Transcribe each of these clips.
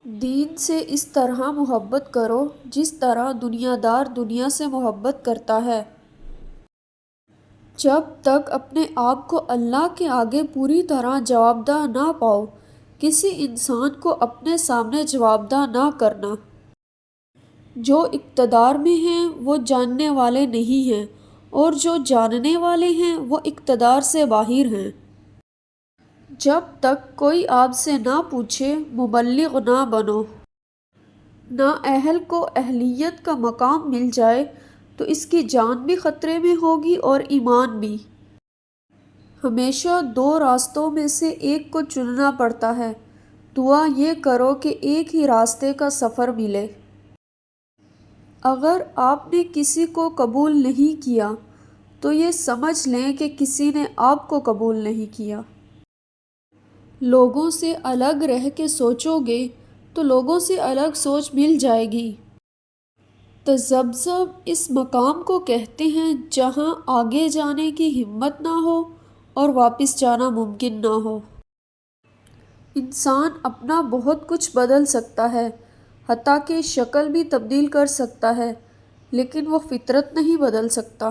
دین سے اس طرح محبت کرو جس طرح دنیا دار دنیا سے محبت کرتا ہے۔ جب تک اپنے آپ کو اللہ کے آگے پوری طرح جوابدہ نہ پاؤ، کسی انسان کو اپنے سامنے جوابدہ نہ کرنا۔ جو اقتدار میں ہیں وہ جاننے والے نہیں ہیں، اور جو جاننے والے ہیں وہ اقتدار سے باہر ہیں۔ جب تک کوئی آپ سے نہ پوچھے مبلغ نہ بنو۔ نااہل کو اہلیت کا مقام مل جائے تو اس کی جان بھی خطرے میں ہوگی اور ایمان بھی۔ ہمیشہ دو راستوں میں سے ایک کو چننا پڑتا ہے، دعا یہ کرو کہ ایک ہی راستے کا سفر ملے۔ اگر آپ نے کسی کو قبول نہیں کیا تو یہ سمجھ لیں کہ کسی نے آپ کو قبول نہیں کیا۔ لوگوں سے الگ رہ کے سوچو گے تو لوگوں سے الگ سوچ مل جائے گی۔ تذبذب اس مقام کو کہتے ہیں جہاں آگے جانے کی ہمت نہ ہو اور واپس جانا ممکن نہ ہو۔ انسان اپنا بہت کچھ بدل سکتا ہے، حتیٰ کہ شکل بھی تبدیل کر سکتا ہے، لیکن وہ فطرت نہیں بدل سکتا۔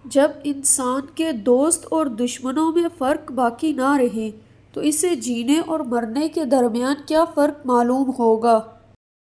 جب انسان کے دوست اور دشمنوں میں فرق باقی نہ رہے تو اسے جینے اور مرنے کے درمیان کیا فرق معلوم ہوگا؟